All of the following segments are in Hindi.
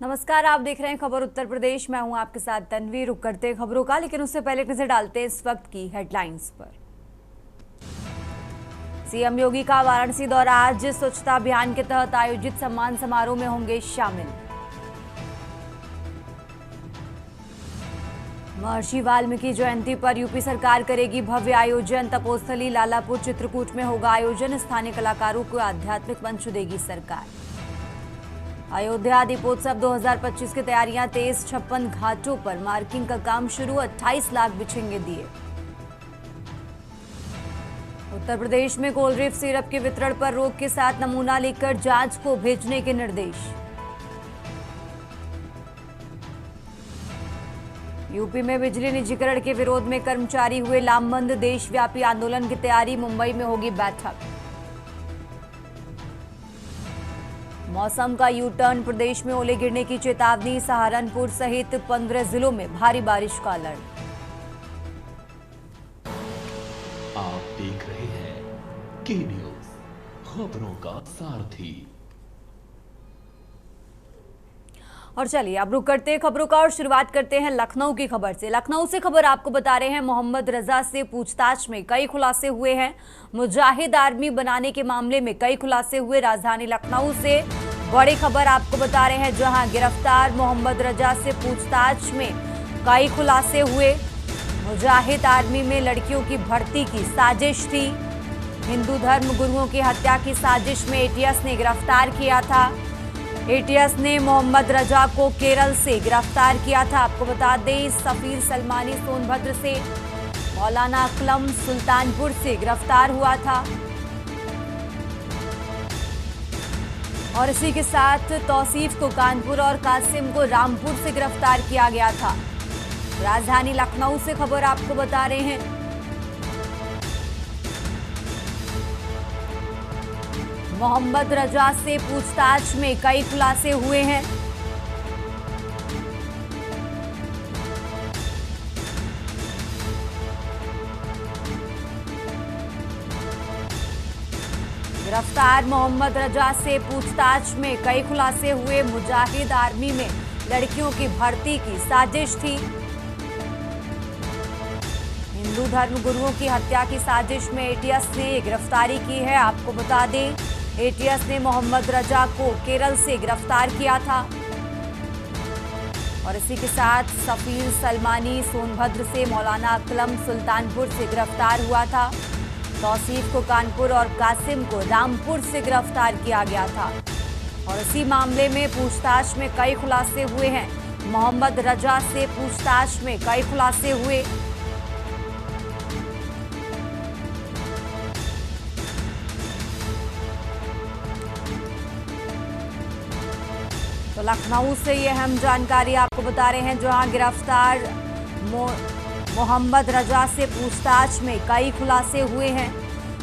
नमस्कार, आप देख रहे हैं खबर उत्तर प्रदेश। मैं हूं आपके साथ तन्वी। रुक करते हैं खबरों का, लेकिन उससे पहले एक नजर डालते हैं इस वक्त की हेडलाइंस पर। सीएम योगी का वाराणसी दौरा। आज स्वच्छता अभियान के तहत आयोजित सम्मान समारोह में होंगे शामिल। महर्षि वाल्मीकि जयंती पर यूपी सरकार करेगी भव्य आयोजन। तपोस्थली लालापुर चित्रकूट में होगा आयोजन। स्थानीय कलाकारों को आध्यात्मिक मंच देगी सरकार। अयोध्या दीपोत्सव 2025 की तैयारियां तेज। 56 घाटों पर मार्किंग का काम शुरू। 28 लाख बिछेंगे दिए। उत्तर प्रदेश में कोलड्रिप सिरप के वितरण पर रोक के साथ नमूना लेकर जांच को भेजने के निर्देश। यूपी में बिजली निजीकरण के विरोध में कर्मचारी हुए लामबंद। देशव्यापी आंदोलन की तैयारी। मुंबई में होगी बैठक। मौसम का यू टर्न। प्रदेश में ओले गिरने की चेतावनी। सहारनपुर सहित 15 जिलों में भारी बारिश का अलर्ट। आप देख रहे हैं के न्यूज, खबरों का सारथी। और चलिए अब रुक करते हैं खबरों का और शुरुआत करते हैं लखनऊ की खबर से। लखनऊ से खबर आपको बता रहे हैं, मोहम्मद रजा से पूछताछ में कई खुलासे हुए हैं। मुजाहिद आर्मी बनाने के मामले में कई खुलासे हुए। राजधानी लखनऊ से बड़ी खबर आपको बता रहे हैं, जहां गिरफ्तार मोहम्मद रजा से पूछताछ में कई खुलासे हुए। मुजाहिद आर्मी में लड़कियों की भर्ती की साजिश थी। हिंदू धर्म गुरुओं की हत्या की साजिश में एटीएस ने गिरफ्तार किया था। एटीएस ने मोहम्मद रजा को केरल से गिरफ्तार किया था। आपको बता दें, सफीर सलमानी सोनभद्र से, मौलाना अकलम सुल्तानपुर से गिरफ्तार हुआ था। और इसी के साथ तौसीफ को कानपुर और कासिम को रामपुर से गिरफ्तार किया गया था। राजधानी लखनऊ से खबर आपको बता रहे हैं, मोहम्मद रजा से पूछताछ में कई खुलासे हुए हैं। गिरफ्तार मोहम्मद रजा से पूछताछ में कई खुलासे हुए। मुजाहिद आर्मी में लड़कियों की भर्ती की साजिश थी। हिंदू धर्म गुरुओं की हत्या की साजिश में एटीएस ने ये गिरफ्तारी की है। आपको बता दें, एटीएस ने मोहम्मद रजा को केरल से गिरफ्तार किया था। और इसी के साथ सफीर सलमानी सोनभद्र से, मौलाना अकलम सुल्तानपुर से गिरफ्तार हुआ था। तौसीफ को कानपुर और कासिम को रामपुर से गिरफ्तार किया गया था। और इसी मामले में पूछताछ में कई खुलासे हुए हैं। मोहम्मद रजा से पूछताछ में कई खुलासे हुए। तो लखनऊ से ये अहम जानकारी आपको बता रहे हैं, जहां गिरफ्तार मोहम्मद रजा से पूछताछ में कई खुलासे हुए हैं।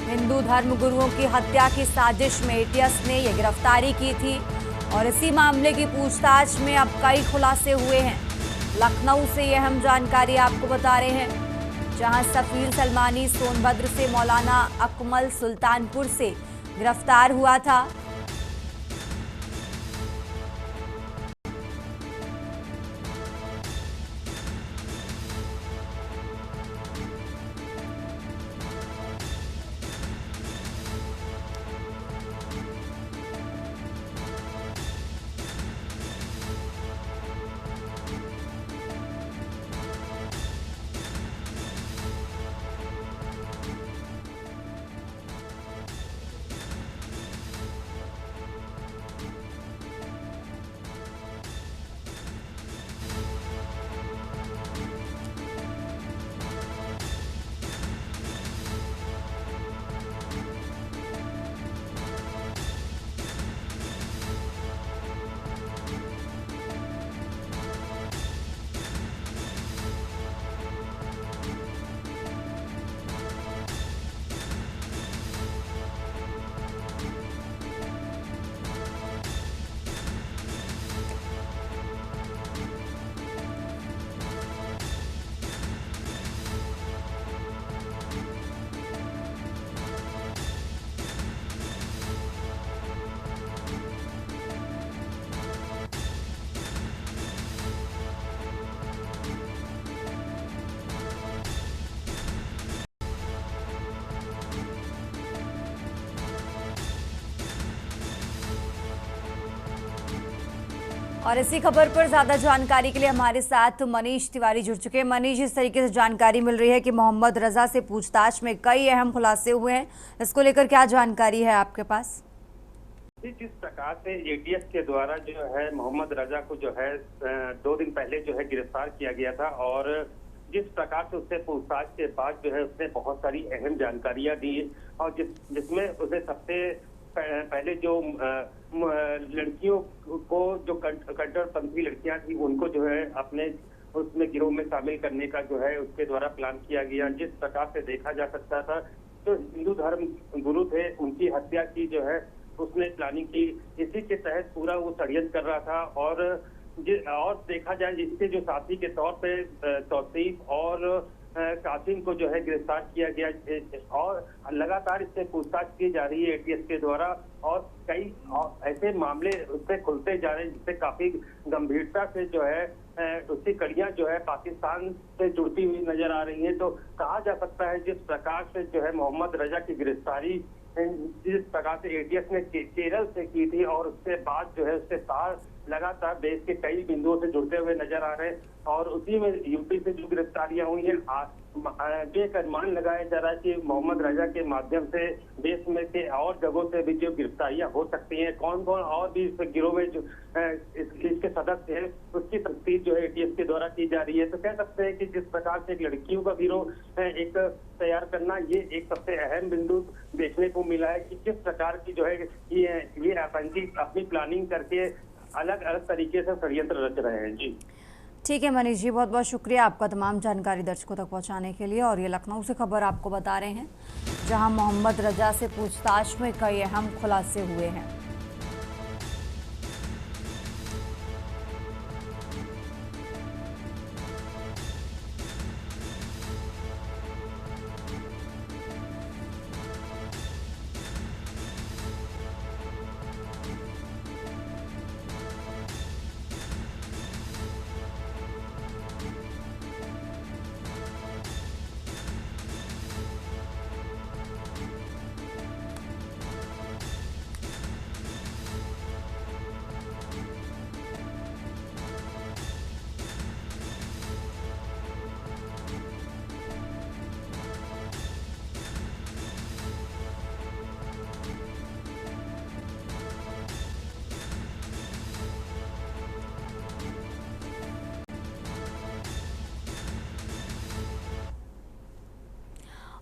हिंदू धर्म गुरुओं की हत्या की साजिश में एटीएस ने ये गिरफ्तारी की थी। और इसी मामले की पूछताछ में अब कई खुलासे हुए हैं। लखनऊ से ये अहम जानकारी आपको बता रहे हैं, जहां सफीर सलमानी सोनभद्र से, मौलाना अकमल सुल्तानपुर से गिरफ्तार हुआ था। और इसी खबर पर ज्यादा जानकारी के लिए हमारे साथ मनीष तिवारी जुड़ चुके हैं। मनीष, इस तरीके से जानकारी मिल रही है कि मोहम्मद रजा से पूछताछ में कई अहम खुलासे हुए हैं, इसको लेकर क्या जानकारी है आपके पास? जिस प्रकार से एटीएस के द्वारा जो है मोहम्मद रजा को जो है 2 दिन पहले जो है गिरफ्तार किया गया था और जिस प्रकार से उससे पूछताछ के बाद जो है उसने बहुत सारी अहम जानकारियां दी और जिसमें उसे सबसे पहले जो लड़कियों को जो कट्टरपंथी लड़कियां थी उनको जो है अपने उसमें गिरोह में शामिल करने का जो है उसके द्वारा प्लान किया गया। जिस प्रकार से देखा जा सकता था जो हिंदू धर्म गुरु थे उनकी हत्या की जो है उसने प्लानिंग की, इसी के तहत पूरा वो षड्यंत्र कर रहा था। और देखा जाए इसके जो साथी के तौर पे तौसीफ और कासिम को जो है गिरफ्तार किया गया और लगातार इससे पूछताछ की जा रही है एटीएस के द्वारा और कई ऐसे मामले उससे खुलते जा रहे हैं जिससे काफी गंभीरता से जो है उसकी कड़ियां जो है पाकिस्तान से जुड़ती हुई नजर आ रही हैं। तो कहा जा सकता है जिस प्रकार से जो है मोहम्मद रजा की गिरफ्तारी जिस प्रकार से एटीएस ने केरल से की थी और उसके बाद जो है उसके तार लगातार देश के कई बिंदुओं से जुड़ते हुए नजर आ रहे हैं और उसी में यूपी से जो गिरफ्तारियां हुई हैं एक अनुमान लगाया जा रहा है कि मोहम्मद रजा के माध्यम से देश में से और जगहों से भी जो गिरफ्तारियां हो सकती हैं। कौन कौन और भी इस गिरोह में जो इसके सदस्य हैं उसकी तफ्तीश जो है एटीएस के द्वारा की जा रही है। तो कह सकते हैं कि जिस प्रकार से एक लड़कियों का गिरोह एक तैयार करना ये एक सबसे अहम बिंदु देखने को मिला है कि किस प्रकार की जो है ये आतंकी अपनी प्लानिंग करके अलग अलग तरीके से षड्यंत्र रच रहे हैं। जी ठीक है मनीष जी, बहुत बहुत शुक्रिया आपका तमाम जानकारी दर्शकों तक पहुंचाने के लिए। और ये लखनऊ से खबर आपको बता रहे हैं जहां मोहम्मद रजा से पूछताछ में कई अहम खुलासे हुए हैं।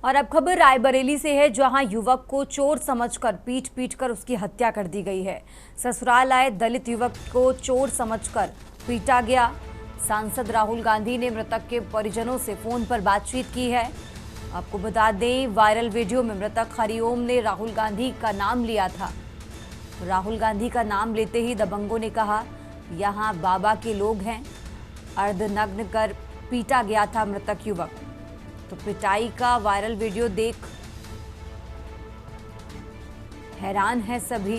और अब खबर रायबरेली से है जहां युवक को चोर समझकर पीट कर उसकी हत्या कर दी गई है। ससुराल आए दलित युवक को चोर समझकर पीटा गया। सांसद राहुल गांधी ने मृतक के परिजनों से फोन पर बातचीत की है। आपको बता दें वायरल वीडियो में मृतक हरिओम ने राहुल गांधी का नाम लिया था। राहुल गांधी का नाम लेते ही दबंगों ने कहा यहाँ बाबा के लोग हैं। अर्धनग्न कर पीटा गया था मृतक युवक। तो पिटाई का वायरल वीडियो देख हैरान है सभी।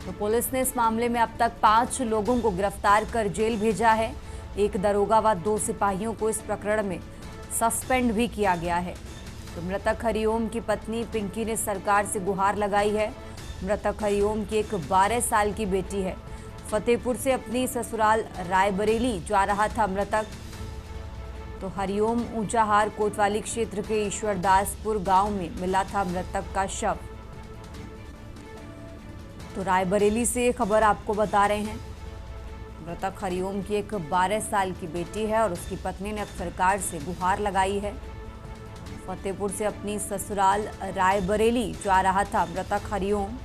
तो पुलिस ने इस मामले में अब तक 5 लोगों को गिरफ्तार कर जेल भेजा है। एक दरोगा व 2 सिपाहियों को इस प्रकरण में सस्पेंड भी किया गया है। तो मृतक हरिओम की पत्नी पिंकी ने सरकार से गुहार लगाई है। मृतक हरिओम की एक 12 साल की बेटी है। फतेहपुर से अपनी ससुराल रायबरेली जा रहा था मृतक। तो हरिओम ऊंचाहार कोतवाली क्षेत्र के ईश्वरदासपुर गांव में मिला था मृतक का शव। तो रायबरेली से खबर आपको बता रहे हैं मृतक हरिओम की एक 12 साल की बेटी है और उसकी पत्नी ने अब सरकार से गुहार लगाई है। फतेहपुर से अपनी ससुराल रायबरेली जा रहा था मृतक हरिओम।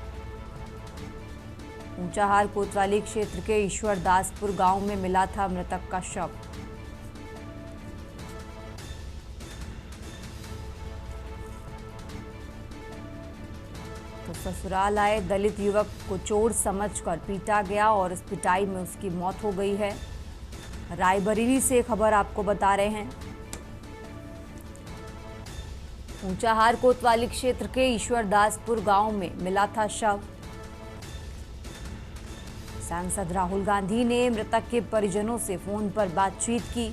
ऊंचाहार कोतवाली क्षेत्र के ईश्वरदासपुर गांव में मिला था मृतक का शव। तो ससुराल आए दलित युवक को चोर समझकर पीटा गया और इस पिटाई में उसकी मौत हो गई है। रायबरेली से खबर आपको बता रहे हैं ऊंचाहार कोतवाली क्षेत्र के ईश्वरदासपुर गांव में मिला था शव। सांसद राहुल गांधी ने मृतक के परिजनों से फोन पर बातचीत की।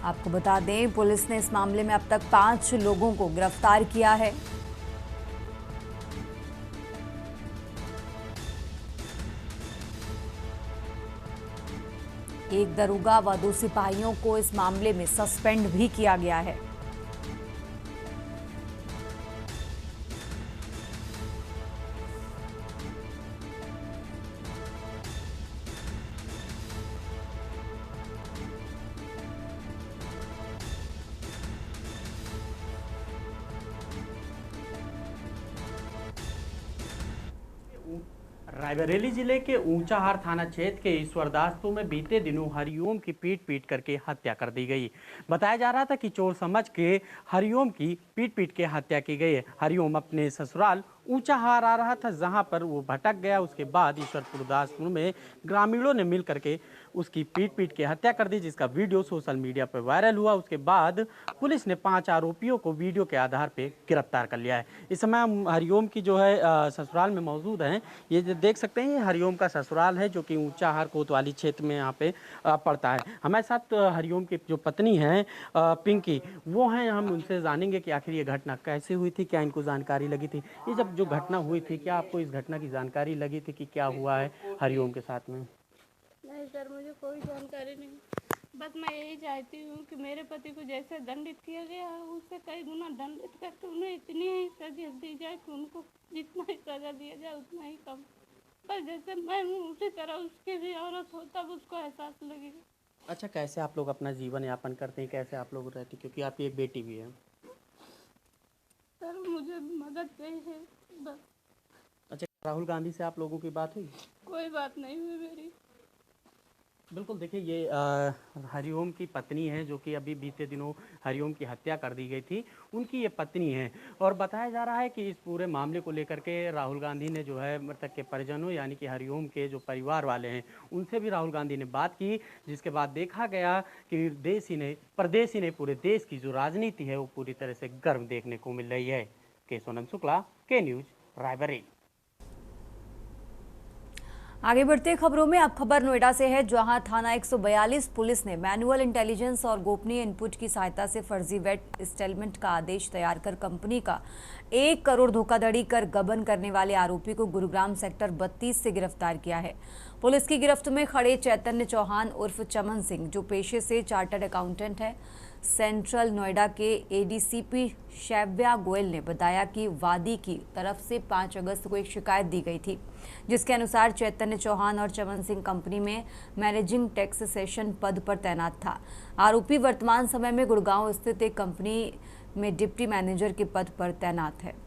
आपको बता दें, पुलिस ने इस मामले में अब तक 5 लोगों को गिरफ्तार किया है। एक दरोगा व 2 सिपाहियों को इस मामले में सस्पेंड भी किया गया है। रायबरेली जिले के ऊंचाहार थाना क्षेत्र के ईश्वरदासपुर में बीते दिनों हरिओम की पीट करके हत्या कर दी गई। बताया जा रहा था कि चोर समझ के हरिओम की पीट के हत्या की गई है। हरिओम अपने ससुराल ऊंचाहार आ रहा था, जहां पर वो भटक गया। उसके बाद ईश्वरदासपुर में ग्रामीणों ने मिल करके उसकी पीट के हत्या कर दी, जिसका वीडियो सोशल मीडिया पर वायरल हुआ। उसके बाद पुलिस ने 5 आरोपियों को वीडियो के आधार पर गिरफ्तार कर लिया है। इस समय हम हरिओम की जो है ससुराल में मौजूद हैं। ये देख सकते हैं, ये हरिओम का ससुराल है, जो कि ऊंचाहार कोतवाली क्षेत्र में यहाँ पे पड़ता है। हमारे साथ हरिओम की जो पत्नी हैं पिंकी, वो हैं। हम उनसे जानेंगे कि आखिर ये घटना कैसे हुई थी, क्या इनको जानकारी लगी थी। ये जब जो घटना हुई थी, क्या आपको इस घटना की जानकारी लगी थी कि क्या हुआ है हरिओम के साथ में? नहीं सर, मुझे कोई जानकारी नहीं। बस मैं यही चाहती हूँ कि मेरे पति को जैसे दंडित किया गया है, उससे कई गुना दंडित करके उन्हें इतनी ही सजा दी जाए कि उनको जितना ही सजा दिया जाए उतना ही कम। बस जैसे मैं हूँ उसी तरह उसकी भी औरत हो, तब उसको एहसास लगेगा। अच्छा, कैसे आप लोग अपना जीवन यापन करते हैं, कैसे आप लोग रहते हैं, क्योंकि आपकी एक बेटी भी है? सर मुझे मदद चाहिए बस। अच्छा, राहुल गांधी से आप लोगों की बात हुई? कोई बात नहीं हुई मेरी। बिल्कुल, देखिए ये हरिओम की पत्नी है, जो कि अभी बीते दिनों हरिओम की हत्या कर दी गई थी, उनकी ये पत्नी है। और बताया जा रहा है कि इस पूरे मामले को लेकर के राहुल गांधी ने जो है मृतक के परिजनों यानी कि हरिओम के जो परिवार वाले हैं, उनसे भी राहुल गांधी ने बात की, जिसके बाद देखा गया कि प्रदेशी ने पूरे देश की जो राजनीति है वो पूरी तरह से गर्म देखने को मिल रही है। के सोनम शुक्ला, के न्यूज, रायबरेली। आगे बढ़ते खबरों में अब खबर नोएडा से है, जहां थाना 142 पुलिस ने मैनुअल इंटेलिजेंस और गोपनीय इनपुट की सहायता से फर्जी वेट स्टेटमेंट का आदेश तैयार कर कंपनी का 1 करोड़ धोखाधड़ी कर गबन करने वाले आरोपी को गुरुग्राम सेक्टर 32 से गिरफ्तार किया है। पुलिस की गिरफ्त में खड़े चैतन्य चौहान उर्फ चमन सिंह, जो पेशे से चार्टर्ड अकाउंटेंट है, सेंट्रल नोएडा के एडीसीपी शैव्या गोयल ने बताया कि वादी की तरफ से 5 अगस्त को एक शिकायत दी गई थी, जिसके अनुसार चैतन्य चौहान और चमन सिंह कंपनी में मैनेजिंग टैक्स सेशन पद पर तैनात था। आरोपी वर्तमान समय में गुड़गांव स्थित एक कंपनी में डिप्टी मैनेजर के पद पर तैनात है।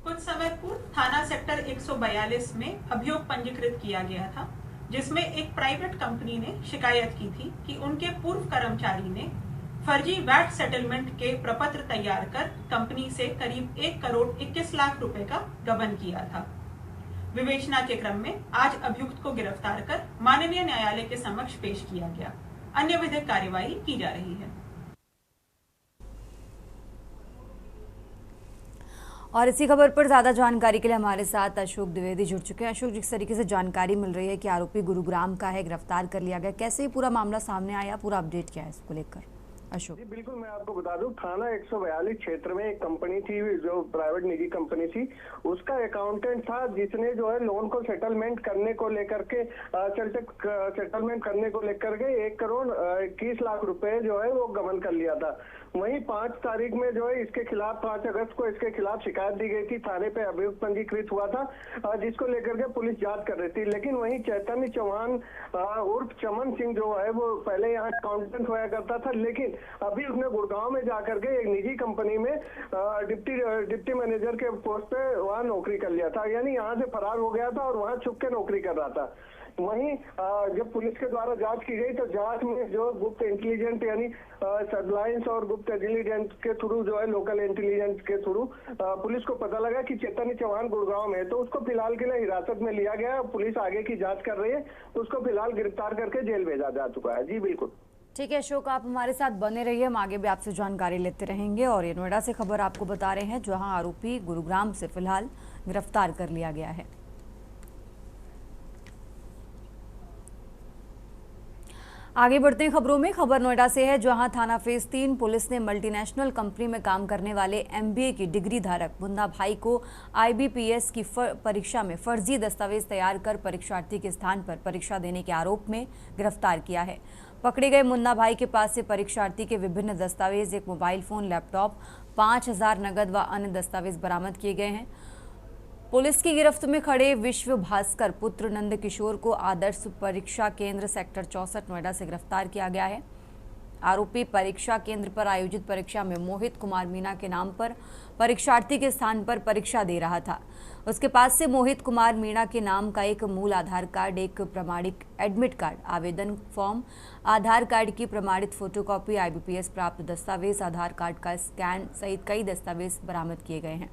कुछ समय पूर्व थाना सेक्टर 142 में अभियोग पंजीकृत किया गया था, जिसमें एक प्राइवेट कंपनी ने शिकायत की थी कि उनके पूर्व कर्मचारी ने फर्जी वैट सेटलमेंट के प्रपत्र तैयार कर कंपनी से करीब 1 करोड़ 21 लाख रुपए का गबन किया था। विवेचना के क्रम में आज अभियुक्त को गिरफ्तार कर माननीय न्यायालय के समक्ष पेश किया गया। अन्य विधिक कार्यवाही की जा रही है। और इसी खबर पर ज्यादा जानकारी के लिए हमारे साथ अशोक द्विवेदी जुड़ चुके हैं। अशोक, जिस तरीके से जानकारी मिल रही है कि आरोपी गुरुग्राम का है, गिरफ्तार कर लिया गया, कैसे ये पूरा मामला सामने आया, पूरा अपडेट क्या है इसको लेकर? अशोक जी बिल्कुल, मैं आपको बता दूं, थाना 142 क्षेत्र में एक कंपनी थी, जो प्राइवेट निजी कंपनी थी, उसका अकाउंटेंट था, जिसने जो है लोन को सेटलमेंट करने को लेकर के 1 करोड़ 21 लाख रुपए जो है वो गबन कर लिया था। वहीं 5 तारीख में जो है इसके खिलाफ 5 अगस्त को इसके खिलाफ शिकायत दी गई थी, थाने पे अभियोग पंजीकृत हुआ था, जिसको लेकर के पुलिस जांच कर रही थी। लेकिन वहीं चैतन्य चौहान उर्फ चमन सिंह जो है वो पहले यहाँ अकाउंटेंट हुआ करता था, लेकिन अभी उसने गुड़गांव में जाकर के एक निजी कंपनी में डिप्टी मैनेजर के पोस्ट पे वहाँ नौकरी कर लिया था, यानी यहाँ से फरार हो गया था और वहाँ छुप के नौकरी कर रहा था। वहीं जब पुलिस के द्वारा जांच की गई तो जांच में जो गुप्त इंटेलिजेंस यानी सदलाइंस और गुप्त इंटेलिजेंस के थ्रू जो है लोकल इंटेलिजेंस के थ्रू पुलिस को पता लगा कि चैतन्य चौहान गुड़गांव में है, तो उसको फिलहाल के लिए हिरासत में लिया गया। पुलिस आगे की जांच कर रही है, तो उसको फिलहाल गिरफ्तार करके जेल भेजा जा चुका है। जी बिल्कुल, ठीक है अशोक, आप हमारे साथ बने रहिए, हम आगे भी आपसे जानकारी लेते रहेंगे। और ये नोएडा से खबर आपको बता रहे हैं, जहां आरोपी गुरुग्राम से फिलहाल गिरफ्तार कर लिया गया है। आगे बढ़ते हैं खबरों में। खबर नोएडा से है, जहां थाना फेज 3 पुलिस ने मल्टीनेशनल कंपनी में काम करने वाले MBA की डिग्री धारक मुन्ना भाई को IBPS की परीक्षा में फर्जी दस्तावेज तैयार कर परीक्षार्थी के स्थान पर परीक्षा देने के आरोप में गिरफ्तार किया है। पकड़े गए मुन्ना भाई के पास से परीक्षार्थी के विभिन्न दस्तावेज, एक मोबाइल फोन, लैपटॉप, 5000 नगद व अन्य दस्तावेज बरामद किए गए हैं। पुलिस की गिरफ्त में खड़े विश्व भास्कर पुत्र नंद किशोर को आदर्श परीक्षा केंद्र सेक्टर 64 नोएडा से गिरफ्तार किया गया है। आरोपी परीक्षा केंद्र पर आयोजित परीक्षा में मोहित कुमार मीणा के नाम पर परीक्षार्थी के स्थान पर परीक्षा दे रहा था। उसके पास से मोहित कुमार मीणा के नाम का एक मूल आधार कार्ड, एक प्रमाणिक एडमिट कार्ड, आवेदन फॉर्म, आधार कार्ड की प्रमाणित फोटोकॉपी, IBPS प्राप्त दस्तावेज, आधार कार्ड का स्कैन सहित कई दस्तावेज बरामद किए गए हैं।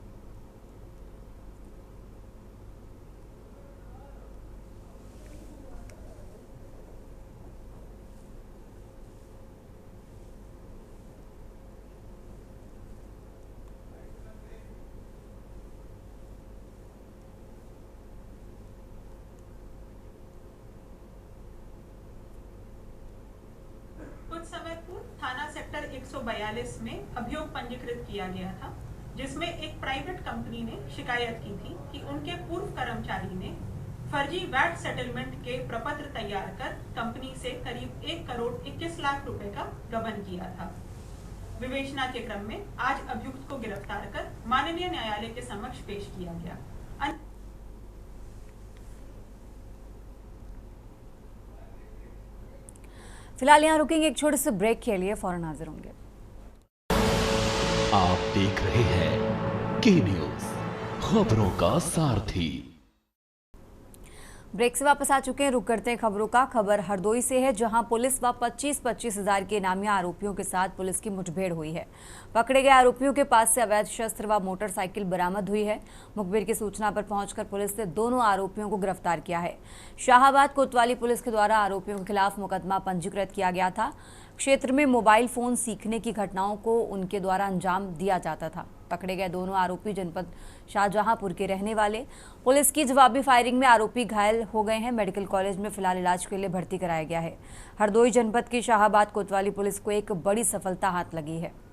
कुछ समय पूर्व थाना सेक्टर 142 में अभियोग पंजीकृत किया गया था, जिसमें एक प्राइवेट कंपनी ने शिकायत की थी कि उनके पूर्व कर्मचारी ने फर्जी वैट सेटलमेंट के प्रपत्र तैयार कर कंपनी से करीब 1 करोड़ 21 लाख रुपए का गबन किया था। विवेचना के क्रम में आज अभियुक्त को गिरफ्तार कर माननीय न्यायालय के समक्ष पेश किया गया। फिलहाल यहाँ रुकेंगे एक छोटे से ब्रेक के लिए, फौरन हाजिर होंगे। आप देख रहे हैं के न्यूज, खबरों का सारथी। ब्रेक से वापस आ चुके हैं, रुक करते हैं खबरों का। खबर हरदोई से है, जहां पुलिस व 25-25 हजार के इनामी आरोपियों के साथ पुलिस की मुठभेड़ हुई है। पकड़े गए आरोपियों के पास से अवैध शस्त्र व मोटरसाइकिल बरामद हुई है। मुखबिर की सूचना पर पहुंचकर पुलिस ने दोनों आरोपियों को गिरफ्तार किया है। शाहाबाद कोतवाली पुलिस के द्वारा आरोपियों के खिलाफ मुकदमा पंजीकृत किया गया था। क्षेत्र में मोबाइल फोन सीखने की घटनाओं को उनके द्वारा अंजाम दिया जाता था। पकड़े गए दोनों आरोपी जनपद शाहजहांपुर के रहने वाले। पुलिस की जवाबी फायरिंग में आरोपी घायल हो गए हैं। मेडिकल कॉलेज में फिलहाल इलाज के लिए भर्ती कराया गया है। हरदोई जनपद की शाहाबाद कोतवाली पुलिस को एक बड़ी सफलता हाथ लगी है।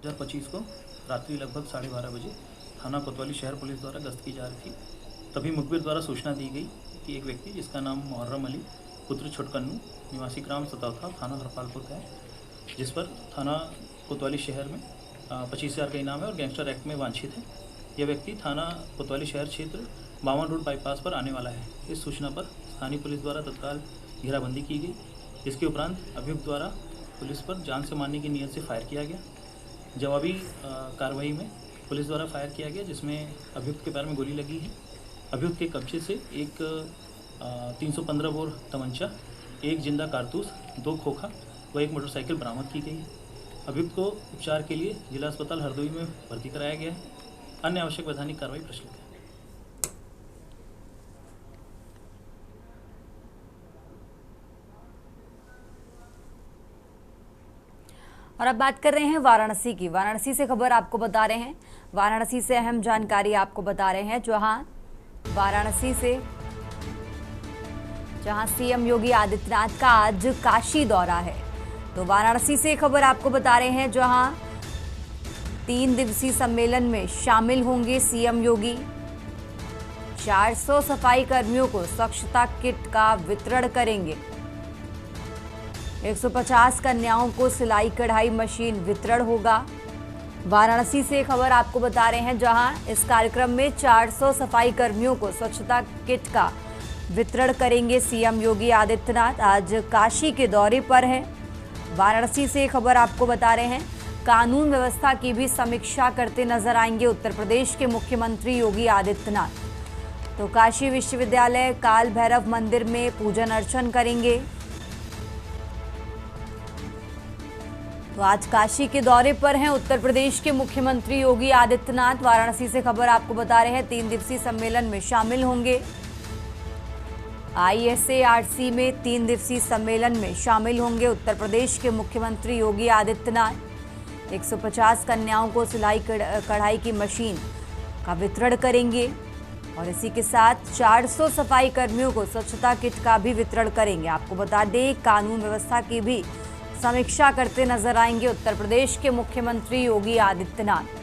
हजार 25 को रात्रि लगभग 12:30 बजे थाना कोतवाली शहर पुलिस द्वारा गश्त की जा रही थी। तभी मुखबिर द्वारा सूचना दी गई कि एक व्यक्ति जिसका नाम मुहर्रम अली पुत्र छोटकन्नू निवासी ग्राम सतौथा थाना हरपालपुर का है, जिस पर थाना कोतवाली शहर में 25,000 का इनाम है और गैंगस्टर एक्ट में वांछित है। यह व्यक्ति थाना कोतवाली शहर क्षेत्र बावन रोड बाईपास पर आने वाला है। इस सूचना पर स्थानीय पुलिस द्वारा तत्काल घेराबंदी की गई। इसके उपरांत अभियुक्त द्वारा पुलिस पर जान से मारने की नीयत से फायर किया गया। जवाबी कार्रवाई में पुलिस द्वारा फायर किया गया, जिसमें अभियुक्त के पैर में गोली लगी है। अभियुक्त के कब्जे से एक 315 बोर तमंचा, एक जिंदा कारतूस, 2 खोखा व एक मोटरसाइकिल बरामद की गई है। अभियुक्त को उपचार के लिए जिला अस्पताल हरदोई में भर्ती कराया गया है। अन्य आवश्यक वैधानिक कार्रवाई प्रचलित है। और अब बात कर रहे हैं वाराणसी की। वाराणसी से खबर आपको बता रहे हैं, वाराणसी से अहम जानकारी आपको बता रहे हैं, वाराणसी से जहां सीएम योगी आदित्यनाथ का आज काशी दौरा है। तो वाराणसी से खबर आपको बता रहे हैं, जहां 3 दिवसीय सम्मेलन में शामिल होंगे सीएम योगी। 400 सफाई कर्मियों को स्वच्छता किट का वितरण करेंगे। 150 कन्याओं को सिलाई कढ़ाई मशीन वितरण होगा। वाराणसी से खबर आपको बता रहे हैं, जहां इस कार्यक्रम में 400 सफाई कर्मियों को स्वच्छता किट का वितरण करेंगे सीएम योगी आदित्यनाथ। आज काशी के दौरे पर हैं। वाराणसी से खबर आपको बता रहे हैं, कानून व्यवस्था की भी समीक्षा करते नजर आएंगे उत्तर प्रदेश के मुख्यमंत्री योगी आदित्यनाथ। तो काशी विश्वविद्यालय काल भैरव मंदिर में पूजन अर्चन करेंगे। तो आज काशी के दौरे पर हैं उत्तर प्रदेश के मुख्यमंत्री योगी आदित्यनाथ। वाराणसी से खबर आपको बता रहे हैं, 3 दिवसीय सम्मेलन में शामिल होंगे। ISARC में 3 दिवसीय सम्मेलन में शामिल होंगे उत्तर प्रदेश के मुख्यमंत्री योगी आदित्यनाथ। 150 कन्याओं को सिलाई कढ़ाई की मशीन का वितरण करेंगे और इसी के साथ 400 सफाई कर्मियों को स्वच्छता किट का भी वितरण करेंगे। आपको बता दें, कानून व्यवस्था की भी समीक्षा करते नजर आएंगे उत्तर प्रदेश के मुख्यमंत्री योगी आदित्यनाथ।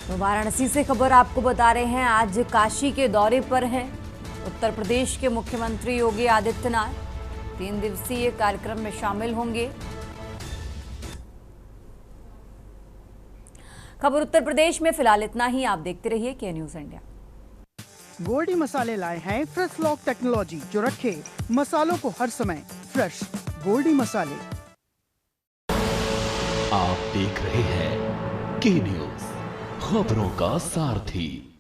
तो वाराणसी से खबर आपको बता रहे हैं, आज काशी के दौरे पर हैं उत्तर प्रदेश के मुख्यमंत्री योगी आदित्यनाथ। 3 दिवसीय कार्यक्रम में शामिल होंगे। खबर उत्तर प्रदेश में फिलहाल इतना ही। आप देखते रहिए के न्यूज इंडिया। गोल्डी मसाले लाए हैं फ्रेश लॉक टेक्नोलॉजी, जो रखे मसालों को हर समय फ्रेश। गोल्डी मसाले। आप देख रहे हैं के न्यूज, खबरों का सारथी।